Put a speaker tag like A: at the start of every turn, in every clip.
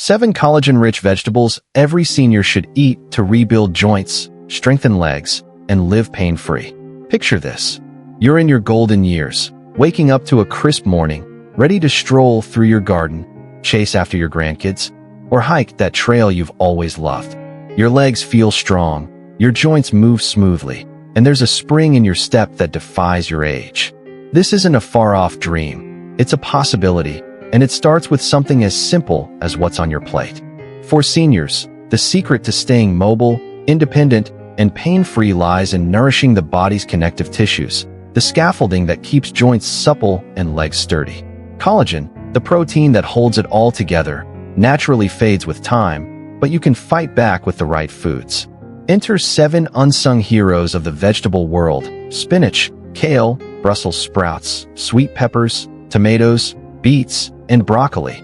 A: 7 collagen-rich vegetables every senior should eat to rebuild joints, strengthen legs, and live pain-free. Picture this. You're in your golden years, waking up to a crisp morning, ready to stroll through your garden, chase after your grandkids, or hike that trail you've always loved. Your legs feel strong, your joints move smoothly, and there's a spring in your step that defies your age. This isn't a far-off dream. It's a possibility, and it starts with something as simple as what's on your plate. For seniors, the secret to staying mobile, independent, and pain-free lies in nourishing the body's connective tissues, the scaffolding that keeps joints supple and legs sturdy. Collagen, the protein that holds it all together, naturally fades with time, but you can fight back with the right foods. Enter 7 unsung heroes of the vegetable world: spinach, kale, Brussels sprouts, sweet peppers, tomatoes, beets, and broccoli.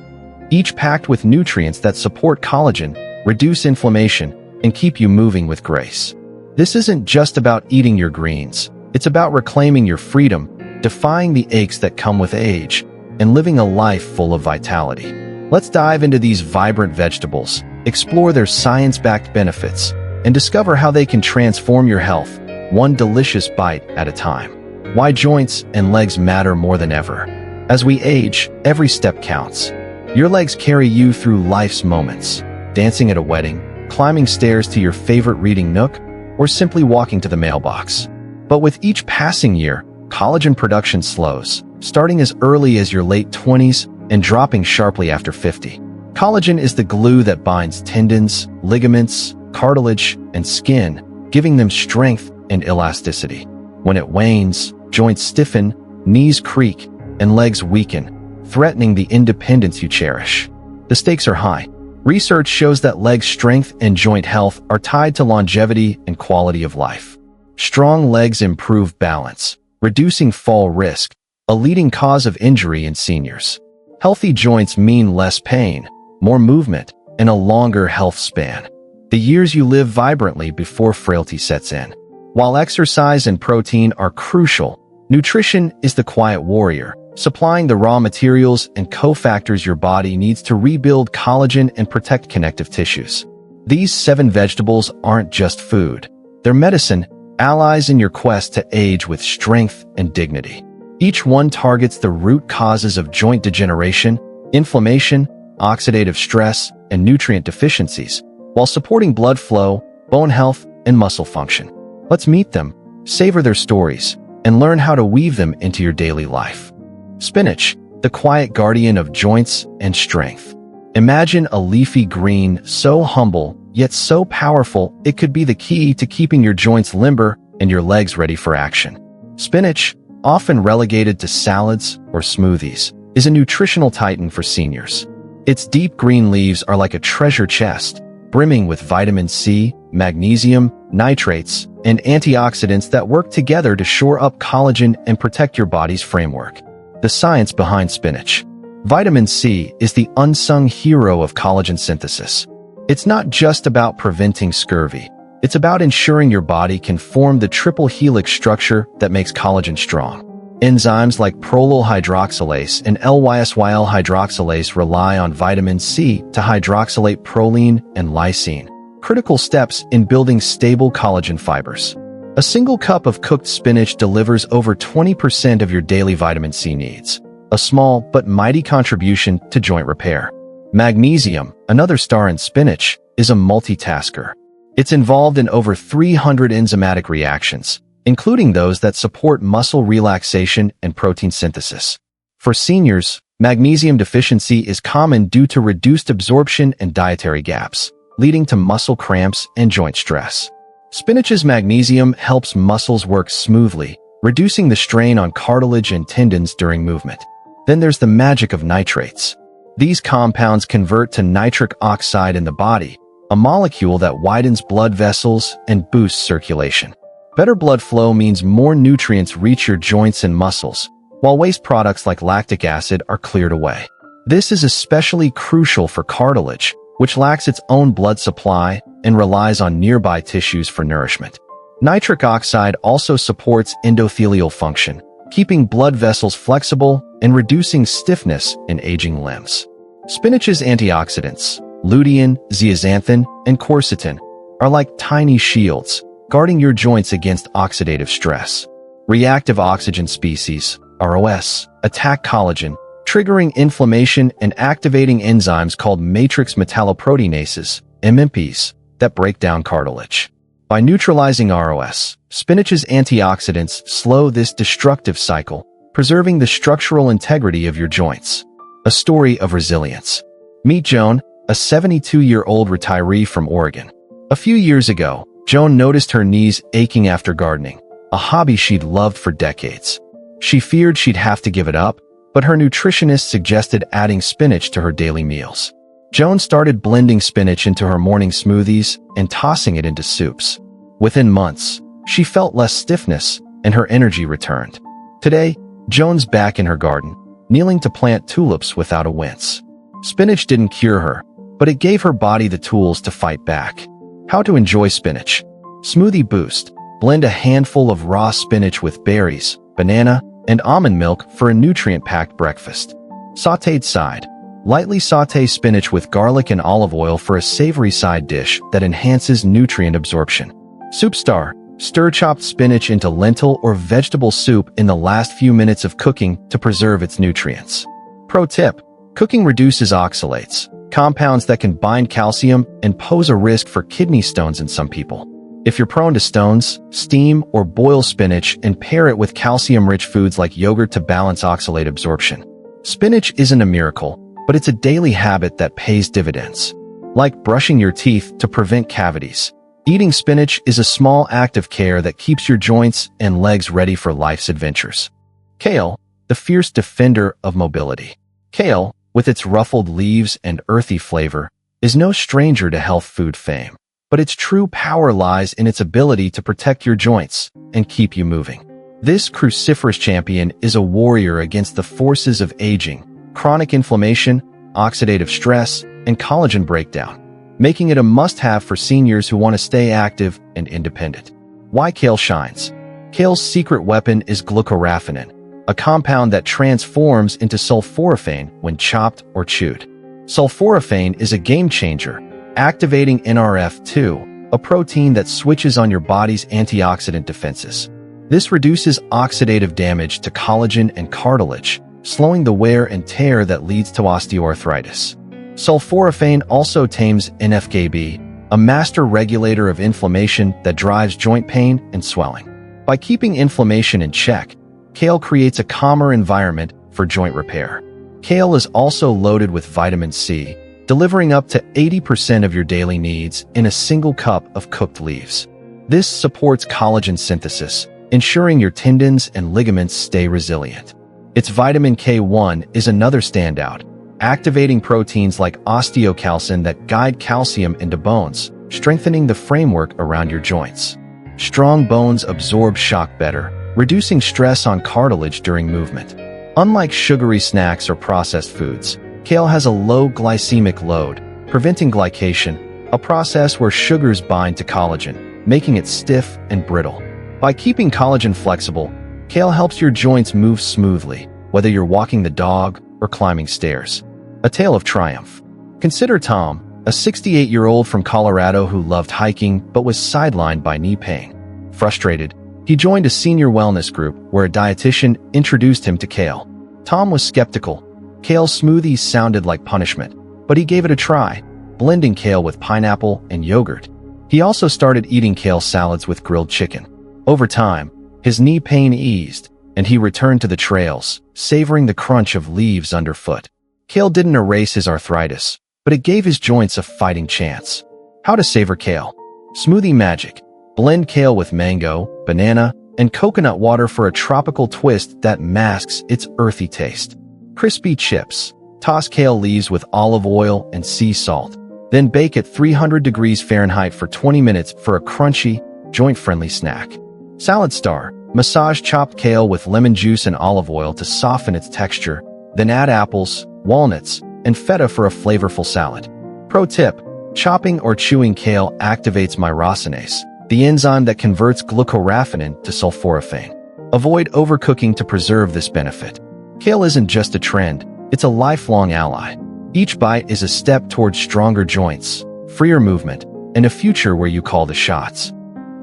A: Each packed with nutrients that support collagen, reduce inflammation, and keep you moving with grace. This isn't just about eating your greens. It's about reclaiming your freedom, defying the aches that come with age, and living a life full of vitality. Let's dive into these vibrant vegetables, explore their science-backed benefits, and discover how they can transform your health, one delicious bite at a time. Why joints and legs matter more than ever. As we age, every step counts. Your legs carry you through life's moments, dancing at a wedding, climbing stairs to your favorite reading nook, or simply walking to the mailbox. But with each passing year, collagen production slows, starting as early as your late 20s and dropping sharply after 50. Collagen is the glue that binds tendons, ligaments, cartilage, and skin, giving them strength and elasticity. When it wanes, joints stiffen, knees creak, and legs weaken, threatening the independence you cherish. The stakes are high. Research shows that leg strength and joint health are tied to longevity and quality of life. Strong legs improve balance, reducing fall risk, a leading cause of injury in seniors. Healthy joints mean less pain, more movement, and a longer health span. The years you live vibrantly before frailty sets in. While exercise and protein are crucial, nutrition is the quiet warrior, supplying the raw materials and cofactors your body needs to rebuild collagen and protect connective tissues. These 7 vegetables aren't just food. They're medicine, allies in your quest to age with strength and dignity. Each one targets the root causes of joint degeneration, inflammation, oxidative stress, and nutrient deficiencies, while supporting blood flow, bone health, and muscle function. Let's meet them, savor their stories, and learn how to weave them into your daily life. Spinach, the quiet guardian of joints and strength. Imagine a leafy green so humble, yet so powerful it could be the key to keeping your joints limber and your legs ready for action. Spinach, often relegated to salads or smoothies, is a nutritional titan for seniors. Its deep green leaves are like a treasure chest, brimming with vitamin C, magnesium, nitrates, and antioxidants that work together to shore up collagen and protect your body's framework. The science behind spinach. Vitamin C is the unsung hero of collagen synthesis. It's not just about preventing scurvy. It's about ensuring your body can form the triple helix structure that makes collagen strong. Enzymes like prolyl hydroxylase and lysyl hydroxylase rely on vitamin C to hydroxylate proline and lysine, critical steps in building stable collagen fibers. A single cup of cooked spinach delivers over 20% of your daily vitamin C needs, a small but mighty contribution to joint repair. Magnesium, another star in spinach, is a multitasker. It's involved in over 300 enzymatic reactions, including those that support muscle relaxation and protein synthesis. For seniors, magnesium deficiency is common due to reduced absorption and dietary gaps, leading to muscle cramps and joint stress. Spinach's magnesium helps muscles work smoothly, reducing the strain on cartilage and tendons during movement. Then there's the magic of nitrates. These compounds convert to nitric oxide in the body, a molecule that widens blood vessels and boosts circulation. Better blood flow means more nutrients reach your joints and muscles, while waste products like lactic acid are cleared away. This is especially crucial for cartilage, which lacks its own blood supply and relies on nearby tissues for nourishment. Nitric oxide also supports endothelial function, keeping blood vessels flexible and reducing stiffness in aging limbs. Spinach's antioxidants. lutein, zeaxanthin, and quercetin, are like tiny shields, guarding your joints against oxidative stress. Reactive oxygen species, ROS, attack collagen, triggering inflammation and activating enzymes called matrix metalloproteinases, MMPs, that break down cartilage. By neutralizing ROS, spinach's antioxidants slow this destructive cycle, preserving the structural integrity of your joints. A story of resilience. Meet Joan, a 72-year-old retiree from Oregon. A few years ago, Joan noticed her knees aching after gardening, a hobby she'd loved for decades. She feared she'd have to give it up, but her nutritionist suggested adding spinach to her daily meals. Joan started blending spinach into her morning smoothies and tossing it into soups. Within months, she felt less stiffness and her energy returned. Today, Joan's back in her garden, kneeling to plant tulips without a wince. Spinach didn't cure her, but it gave her body the tools to fight back. How to enjoy spinach. Smoothie boost. Blend a handful of raw spinach with berries, banana, and almond milk for a nutrient-packed breakfast. Sautéed side. Lightly sauté spinach with garlic and olive oil for a savory side dish that enhances nutrient absorption. Soup star. Stir chopped spinach into lentil or vegetable soup in the last few minutes of cooking to preserve its nutrients. Pro tip. Cooking reduces oxalates, compounds that can bind calcium and pose a risk for kidney stones in some people. If you're prone to stones, steam or boil spinach and pair it with calcium-rich foods like yogurt to balance oxalate absorption. Spinach isn't a miracle, but it's a daily habit that pays dividends. Like brushing your teeth to prevent cavities, eating spinach is a small act of care that keeps your joints and legs ready for life's adventures. Kale, the fierce defender of mobility. Kale, with its ruffled leaves and earthy flavor, is no stranger to health food fame, but its true power lies in its ability to protect your joints and keep you moving. This cruciferous champion is a warrior against the forces of aging, chronic inflammation, oxidative stress, and collagen breakdown, making it a must-have for seniors who want to stay active and independent. Why kale shines? Kale's secret weapon is glucoraphanin, a compound that transforms into sulforaphane when chopped or chewed. Sulforaphane is a game-changer, activating NRF2, a protein that switches on your body's antioxidant defenses. This reduces oxidative damage to collagen and cartilage, slowing the wear and tear that leads to osteoarthritis. Sulforaphane also tames NF-κB, a master regulator of inflammation that drives joint pain and swelling. By keeping inflammation in check, kale creates a calmer environment for joint repair. Kale is also loaded with vitamin C, delivering up to 80% of your daily needs in a single cup of cooked leaves. This supports collagen synthesis, ensuring your tendons and ligaments stay resilient. Its vitamin K1 is another standout, activating proteins like osteocalcin that guide calcium into bones, strengthening the framework around your joints. Strong bones absorb shock better, reducing stress on cartilage during movement. Unlike sugary snacks or processed foods, kale has a low glycemic load, preventing glycation, a process where sugars bind to collagen, making it stiff and brittle. By keeping collagen flexible, kale helps your joints move smoothly, whether you're walking the dog or climbing stairs. A tale of triumph. Consider Tom, a 68-year-old from Colorado who loved hiking but was sidelined by knee pain. Frustrated, he joined a senior wellness group where a dietitian introduced him to kale. Tom was skeptical. Kale smoothies sounded like punishment, but he gave it a try, blending kale with pineapple and yogurt. He also started eating kale salads with grilled chicken. Over time, his knee pain eased, and he returned to the trails, savoring the crunch of leaves underfoot. Kale didn't erase his arthritis, but it gave his joints a fighting chance. How to savor kale. Smoothie magic. Blend kale with mango, banana, and coconut water for a tropical twist that masks its earthy taste. Crispy chips. Toss kale leaves with olive oil and sea salt. Then bake at 300 degrees Fahrenheit for 20 minutes for a crunchy, joint-friendly snack. Salad star. Massage chopped kale with lemon juice and olive oil to soften its texture, then add apples, walnuts, and feta for a flavorful salad. Pro tip. Chopping or chewing kale activates myrosinase, the enzyme that converts glucoraphanin to sulforaphane. Avoid overcooking to preserve this benefit. Kale isn't just a trend, it's a lifelong ally. Each bite is a step towards stronger joints, freer movement, and a future where you call the shots.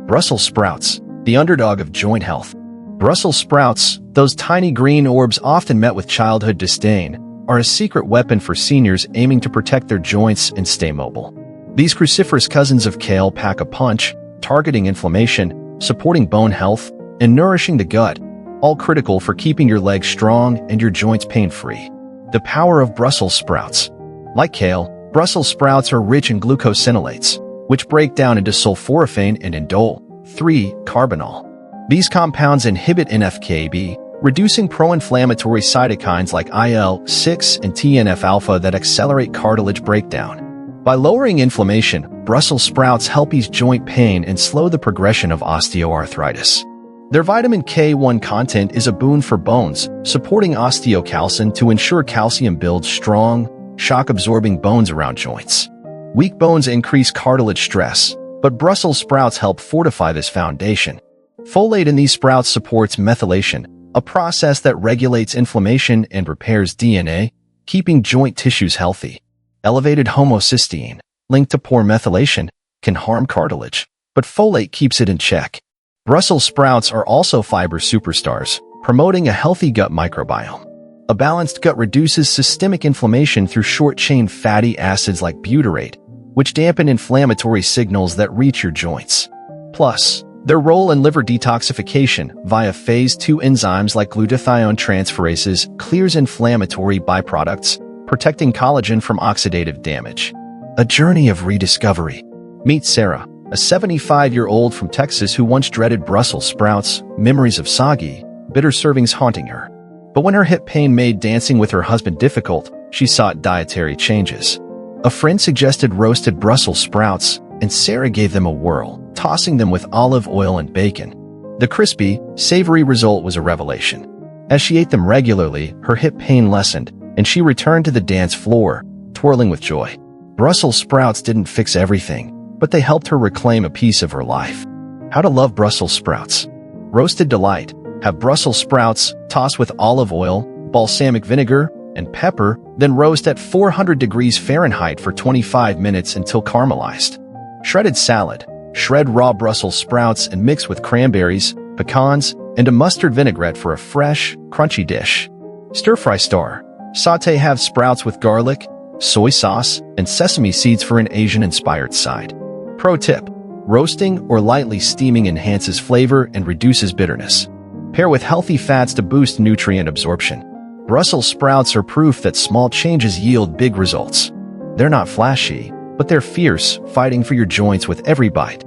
A: Brussels sprouts, the underdog of joint health. Brussels sprouts, those tiny green orbs often met with childhood disdain, are a secret weapon for seniors aiming to protect their joints and stay mobile. These cruciferous cousins of kale pack a punch, targeting inflammation, supporting bone health, and nourishing the gut, all critical for keeping your legs strong and your joints pain-free. The power of Brussels sprouts. Like kale, Brussels sprouts are rich in glucosinolates, which break down into sulforaphane and indole, 3-carbinol. These compounds inhibit NF-κB, reducing pro-inflammatory cytokines like IL-6 and TNF-alpha that accelerate cartilage breakdown. By lowering inflammation, Brussels sprouts help ease joint pain and slow the progression of osteoarthritis. Their vitamin K1 content is a boon for bones, supporting osteocalcin to ensure calcium builds strong, shock-absorbing bones around joints. Weak bones increase cartilage stress, but Brussels sprouts help fortify this foundation. Folate in these sprouts supports methylation, a process that regulates inflammation and repairs DNA, keeping joint tissues healthy. Elevated homocysteine, linked to poor methylation, can harm cartilage, but folate keeps it in check. Brussels sprouts are also fiber superstars, promoting a healthy gut microbiome. A balanced gut reduces systemic inflammation through short-chain fatty acids like butyrate, which dampen inflammatory signals that reach your joints. Plus, their role in liver detoxification via phase 2 enzymes like glutathione transferases clears inflammatory byproducts, protecting collagen from oxidative damage. A journey of rediscovery. Meet Sarah, a 75-year-old from Texas who once dreaded Brussels sprouts, memories of soggy, bitter servings haunting her. But when her hip pain made dancing with her husband difficult, she sought dietary changes. A friend suggested roasted Brussels sprouts, and Sarah gave them a whirl, tossing them with olive oil and bacon. The crispy, savory result was a revelation. As she ate them regularly, her hip pain lessened, and she returned to the dance floor, twirling with joy. Brussels sprouts didn't fix everything, but they helped her reclaim a piece of her life. How to love Brussels sprouts. Roasted delight. Have Brussels sprouts, toss with olive oil, balsamic vinegar, and pepper, then roast at 400 degrees Fahrenheit for 25 minutes until caramelized. Shredded salad. Shred raw Brussels sprouts and mix with cranberries, pecans, and a mustard vinaigrette for a fresh, crunchy dish. Stir-fry star. Sauté half sprouts with garlic, soy sauce, and sesame seeds for an Asian-inspired side. Pro tip: roasting or lightly steaming enhances flavor and reduces bitterness. Pair with healthy fats to boost nutrient absorption. Brussels sprouts are proof that small changes yield big results. They're not flashy, but they're fierce, fighting for your joints with every bite.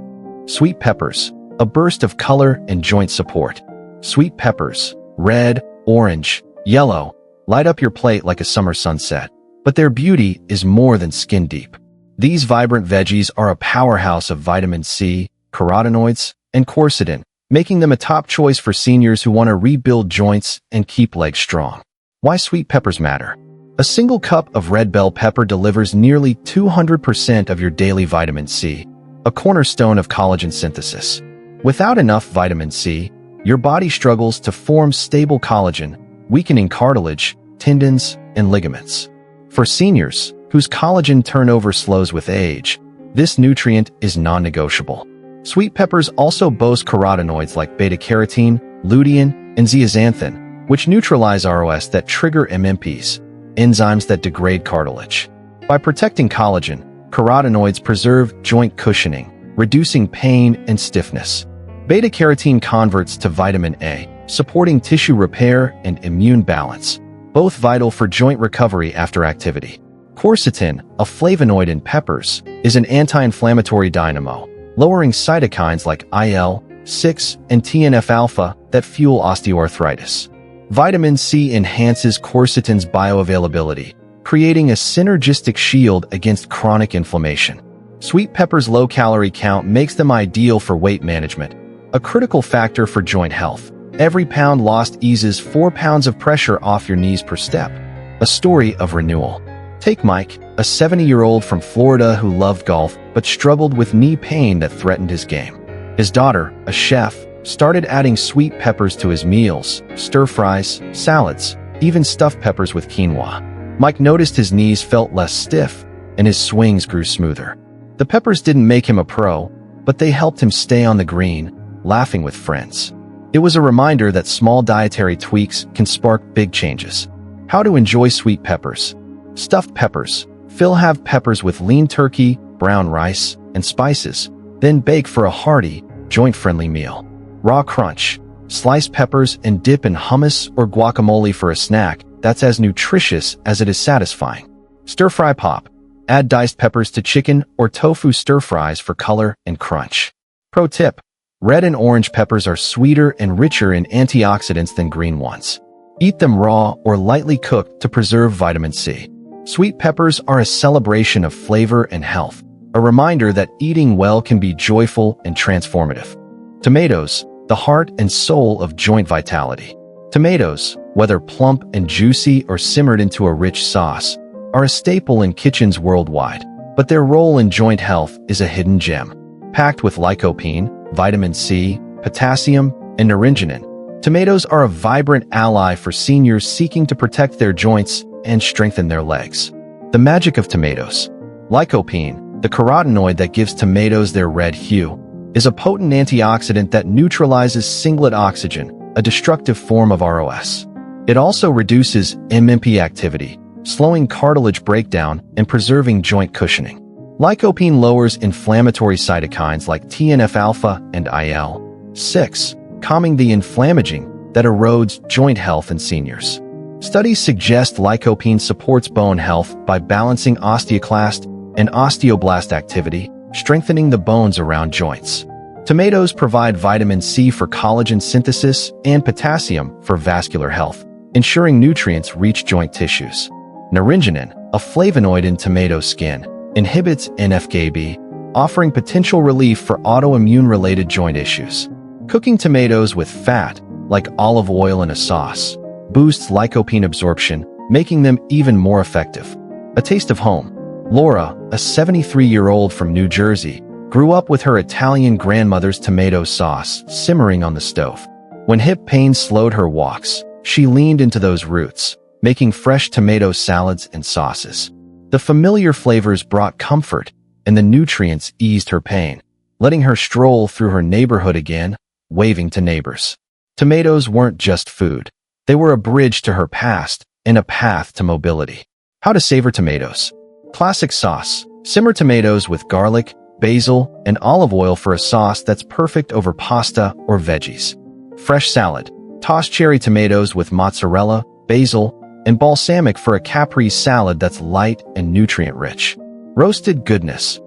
A: Sweet peppers, a burst of color and joint support. Sweet peppers, red, orange, yellow, light up your plate like a summer sunset. But their beauty is more than skin deep. These vibrant veggies are a powerhouse of vitamin C, carotenoids, and quercetin, making them a top choice for seniors who want to rebuild joints and keep legs strong. Why sweet peppers matter. A single cup of red bell pepper delivers nearly 200% of your daily vitamin C, a cornerstone of collagen synthesis. Without enough vitamin C, your body struggles to form stable collagen, weakening cartilage, tendons, and ligaments. For seniors, whose collagen turnover slows with age, this nutrient is non-negotiable. Sweet peppers also boast carotenoids like beta-carotene, lutein, and zeaxanthin, which neutralize ROS that trigger MMPs, enzymes that degrade cartilage. By protecting collagen, carotenoids preserve joint cushioning, reducing pain and stiffness. Beta-carotene converts to vitamin A, supporting tissue repair and immune balance, both vital for joint recovery after activity. Quercetin, a flavonoid in peppers, is an anti-inflammatory dynamo, lowering cytokines like IL-6 and TNF-alpha that fuel osteoarthritis. Vitamin C enhances quercetin's bioavailability, creating a synergistic shield against chronic inflammation. Sweet peppers' low calorie count makes them ideal for weight management, a critical factor for joint health. Every pound lost eases 4 pounds of pressure off your knees per step. A story of renewal. Take Mike, a 70-year-old from Florida who loved golf but struggled with knee pain that threatened his game. His daughter, a chef, started adding sweet peppers to his meals, stir-fries, salads, even stuffed peppers with quinoa. Mike noticed his knees felt less stiff and his swings grew smoother. The peppers didn't make him a pro, but they helped him stay on the green, laughing with friends. It was a reminder that small dietary tweaks can spark big changes. How to enjoy sweet peppers. Stuffed peppers. Have peppers with lean turkey, brown rice, and spices, then bake for a hearty, joint-friendly meal. Raw crunch. Slice peppers and dip in hummus or guacamole for a snack that's as nutritious as it is satisfying. Stir-fry pop. Add diced peppers to chicken or tofu stir-fries for color and crunch. Pro tip: red and orange peppers are sweeter and richer in antioxidants than green ones. Eat them raw or lightly cooked to preserve vitamin C. Sweet peppers are a celebration of flavor and health, a reminder that eating well can be joyful and transformative. Tomatoes, the heart and soul of joint vitality. Tomatoes, whether plump and juicy or simmered into a rich sauce, are a staple in kitchens worldwide, but their role in joint health is a hidden gem. Packed with lycopene, vitamin C, potassium, and naringenin, tomatoes are a vibrant ally for seniors seeking to protect their joints and strengthen their legs. The magic of tomatoes. Lycopene, the carotenoid that gives tomatoes their red hue, is a potent antioxidant that neutralizes singlet oxygen, a destructive form of ROS. It also reduces MMP activity, slowing cartilage breakdown and preserving joint cushioning. Lycopene lowers inflammatory cytokines like TNF-alpha and IL-6, calming the inflammaging that erodes joint health in seniors. Studies suggest lycopene supports bone health by balancing osteoclast and osteoblast activity, strengthening the bones around joints. Tomatoes provide vitamin C for collagen synthesis and potassium for vascular health, ensuring nutrients reach joint tissues. Naringenin, a flavonoid in tomato skin, inhibits NF-κB, offering potential relief for autoimmune-related joint issues. Cooking tomatoes with fat, like olive oil in a sauce, boosts lycopene absorption, making them even more effective. A taste of home. Laura, a 73-year-old from New Jersey, grew up with her Italian grandmother's tomato sauce simmering on the stove. When hip pain slowed her walks, she leaned into those roots, making fresh tomato salads and sauces. The familiar flavors brought comfort, and the nutrients eased her pain, letting her stroll through her neighborhood again, waving to neighbors. Tomatoes weren't just food. They were a bridge to her past and a path to mobility. How to savor tomatoes. Classic sauce. Simmer tomatoes with garlic, basil, and olive oil for a sauce that's perfect over pasta or veggies. Fresh salad. Toss cherry tomatoes with mozzarella, basil, and balsamic for a caprese salad that's light and nutrient-rich. Roasted goodness.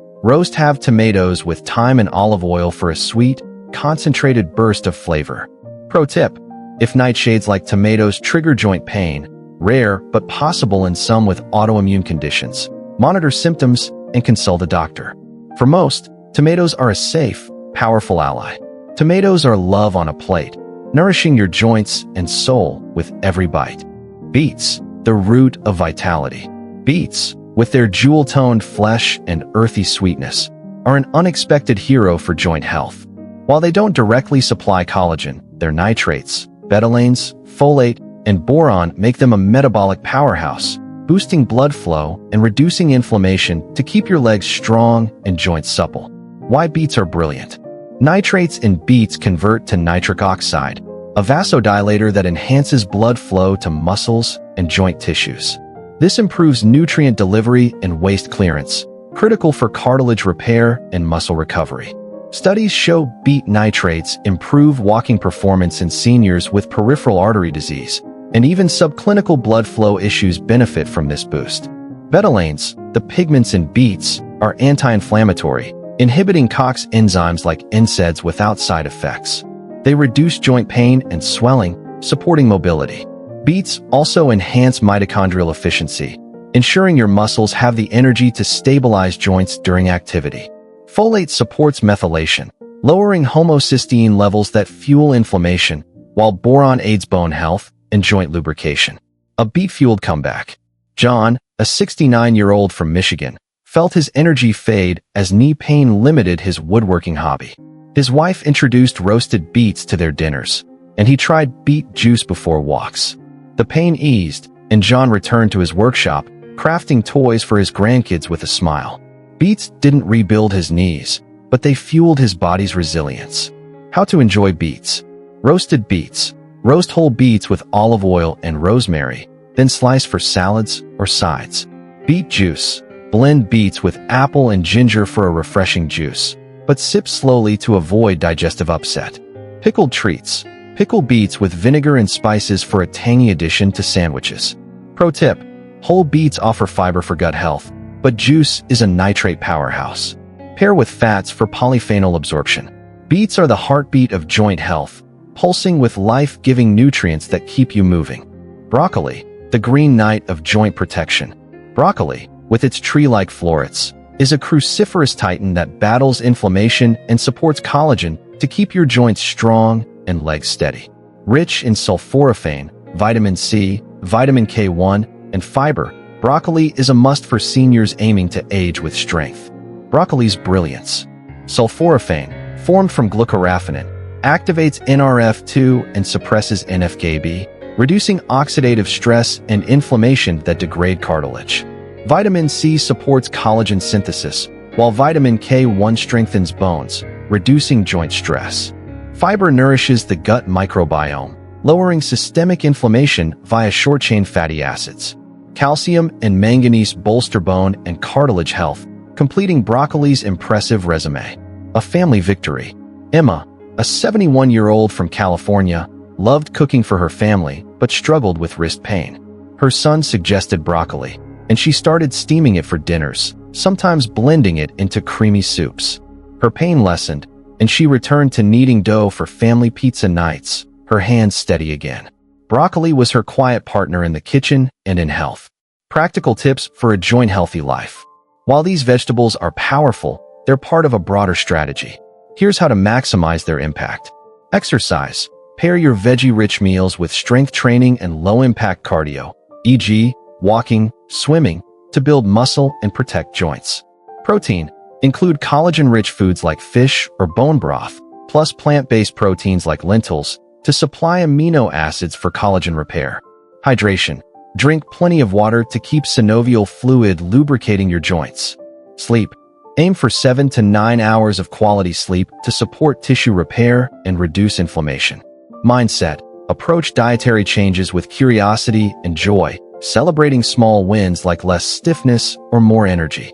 A: Have tomatoes with thyme and olive oil for a sweet, concentrated burst of flavor. Pro tip: if nightshades like tomatoes trigger joint pain, rare but possible in some with autoimmune conditions, monitor symptoms and consult a doctor. For most, tomatoes are a safe, powerful ally. Tomatoes are love on a plate, nourishing your joints and soul with every bite. Beets, the root of vitality. Beets, with their jewel-toned flesh and earthy sweetness, are an unexpected hero for joint health. While they don't directly supply collagen, their nitrates, betalains, folate, and boron make them a metabolic powerhouse, boosting blood flow and reducing inflammation to keep your legs strong and joints supple. Why beets are brilliant. Nitrates in beets convert to nitric oxide, a vasodilator that enhances blood flow to muscles and joint tissues. This improves nutrient delivery and waste clearance, critical for cartilage repair and muscle recovery. Studies show beet nitrates improve walking performance in seniors with peripheral artery disease, and even subclinical blood flow issues benefit from this boost. Betalains, the pigments in beets, are anti-inflammatory, inhibiting COX enzymes like NSAIDs without side effects. They reduce joint pain and swelling, supporting mobility. Beets also enhance mitochondrial efficiency, ensuring your muscles have the energy to stabilize joints during activity. Folate supports methylation, lowering homocysteine levels that fuel inflammation, while boron aids bone health and joint lubrication. A beet-fueled comeback. John, a 69-year-old from Michigan, felt his energy fade as knee pain limited his woodworking hobby. His wife introduced roasted beets to their dinners, and he tried beet juice before walks. The pain eased, and John returned to his workshop, crafting toys for his grandkids with a smile. Beets didn't rebuild his knees, but they fueled his body's resilience. How to enjoy beets. Roasted beets. Roast whole beets with olive oil and rosemary, then slice for salads or sides. Beet juice. Blend beets with apple and ginger for a refreshing juice, but sip slowly to avoid digestive upset. Pickled treats. Pickle beets with vinegar and spices for a tangy addition to sandwiches. Pro tip: whole beets offer fiber for gut health, but juice is a nitrate powerhouse. Pair with fats for polyphenol absorption. Beets are the heartbeat of joint health, pulsing with life-giving nutrients that keep you moving. Broccoli, the green knight of joint protection. Broccoli, with its tree-like florets, is a cruciferous titan that battles inflammation and supports collagen to keep your joints strong and legs steady. Rich in sulforaphane, vitamin C, vitamin K1, and fiber, broccoli is a must for seniors aiming to age with strength. Broccoli's brilliance. Sulforaphane, formed from glucoraphanin, activates NRF2 and suppresses NF-κB, reducing oxidative stress and inflammation that degrade cartilage. Vitamin C supports collagen synthesis, while vitamin K1 strengthens bones, reducing joint stress. Fiber nourishes the gut microbiome, lowering systemic inflammation via short-chain fatty acids. Calcium and manganese bolster bone and cartilage health, completing broccoli's impressive resume. A family victory. Emma, a 71-year-old from California, loved cooking for her family but struggled with wrist pain. Her son suggested broccoli, and she started steaming it for dinners, sometimes blending it into creamy soups. Her pain lessened, and she returned to kneading dough for family pizza nights, her hands steady again. Broccoli was her quiet partner in the kitchen and in health. Practical tips for a joint-healthy life. While these vegetables are powerful, they're part of a broader strategy. Here's how to maximize their impact. Exercise. Pair your veggie-rich meals with strength training and low-impact cardio, e.g., walking, swimming, to build muscle and protect joints. Protein. Include collagen-rich foods like fish or bone broth, plus plant-based proteins like lentils, to supply amino acids for collagen repair. Hydration. Drink plenty of water to keep synovial fluid lubricating your joints. Sleep. Aim for 7 to 9 hours of quality sleep to support tissue repair and reduce inflammation. Mindset. Approach dietary changes with curiosity and joy, celebrating small wins like less stiffness or more energy.